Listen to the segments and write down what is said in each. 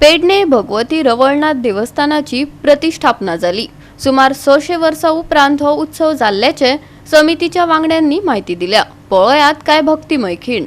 पेडणे भगवती रवळनाथ देवस्थानाची प्रतिष्ठापना झाली। सुमार 600 वर्सां उपरांत हो उत्सव जाल्ल्याचे समितीच्या वांगड्यांनी माहिती दिल्या। पळयात काय भक्तिमय खीण।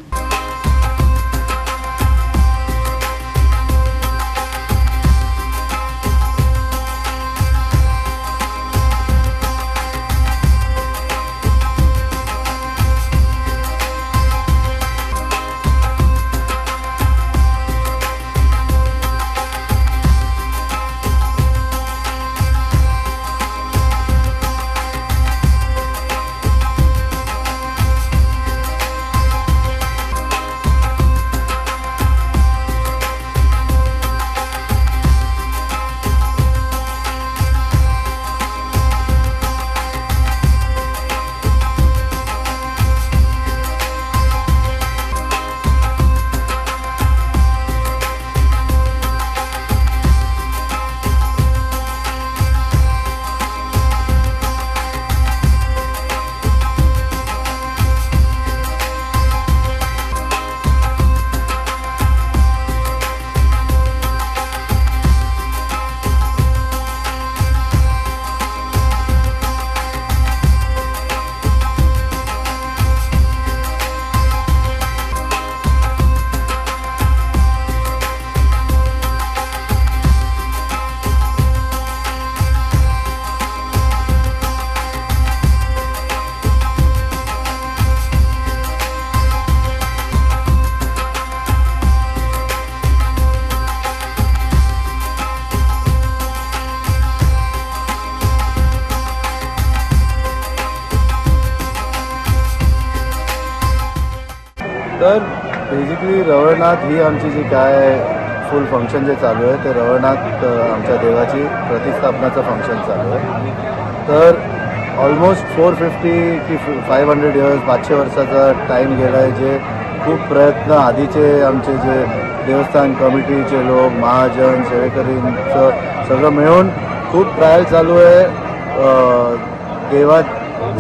तर बेसिकली रवळनाथ ही आमची जी काय फुल फंक्शन जे चालू आहे ते रवळनाथ आमच्या देवाची प्रतिष्ठापनाचं फंक्शन चालू आहे। तर ऑलमोस्ट 450 की 500 इयर्स 500 वर्षाचा टाईम गेला आहे, जे खूप प्रयत्न आधीचे आमचे जे देवस्थान कमिटीचे लोक महाजन सेवेकरींचं सगळं मिळून खूप ट्रायल चालू आहे देवा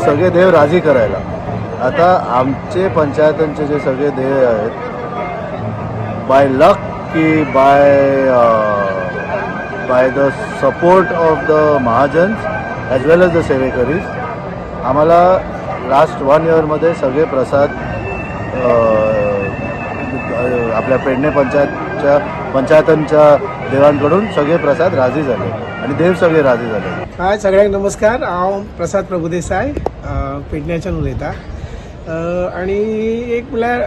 सगळे देव राजी करायला। आता आमचे पंचायतांचे जे सगळे देव आहेत बाय लक की by the support of the Mahajans as well as the सेवेकरीज आम्हाला लास्ट 1 इयरमध्ये सगळे प्रसाद आपल्या पेडणे पंचायतांच्या देवांकडून सगळे प्रसाद राजी झाले आणि देव सगळे राजी झाले। हाय सगळ्यांक नमस्कार, हांव प्रसाद प्रभुदेसाय पेडण्याच्यान उलयतां। आणि एक म्हळ्यार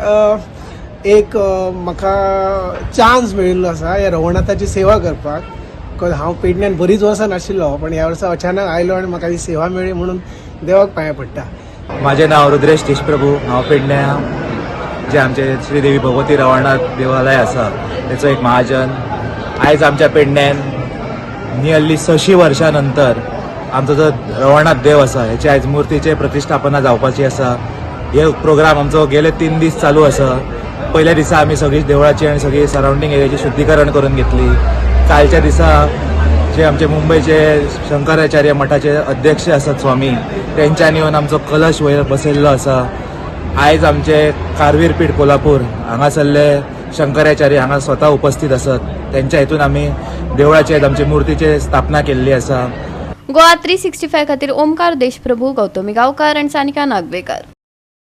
एक म्हाका चान्स मेळिल्लो आसा ह्या रवळनाथाची सेवा करपाक। बिकॉज हांव पेडण्यान बरीच वर्सां नाशिल्लो, पण ह्या वर्सा अचानक आयलो आनी म्हाका ही सेवा मेळ्ळी म्हणून देवाक पांया पडटा। माझे नाव रुद्रेश तिशप्रभू, हांव पेडण्या जे आमचे श्रीदेवी भगवती रवळनाथ देवालय आसा तेचो एक महाजन। आयज आमच्या पेडण्यान नियरली 600 वर्सां नंतर आमचो जो रवळनाथ देव आसा हेची आयज मुर्तीचे प्रतिष्ठापना जावपाची आसा। हे प्रोग्राम आमचो गेले 3 दीस चालू आसा। पयल्या दिसा आमी सगळी देवळाची आनी सगळी सरावंडींग एरियाची शुद्धीकरण करून घेतली। कालच्या दिसा जे आमचे मुंबईचे शंकराचार्य मठाचे अध्यक्ष आसात स्वामी, तेंच्यांनी येवन आमचो कलश वयर बसयल्लो आसा। आयज आमचे कारवीर पीठ कोल्हापूर हांगासरले शंकराचार्य हांगा स्वता उपस्थित आसात। तेंच्या हेतून आमी देवळाचे आमचे मुर्तीचे स्थापना केल्ली आसा। गोवा 365 खातीर ओमकार देशप्रभू, गौतमी गांवकार आनी सानिका नागवेकर।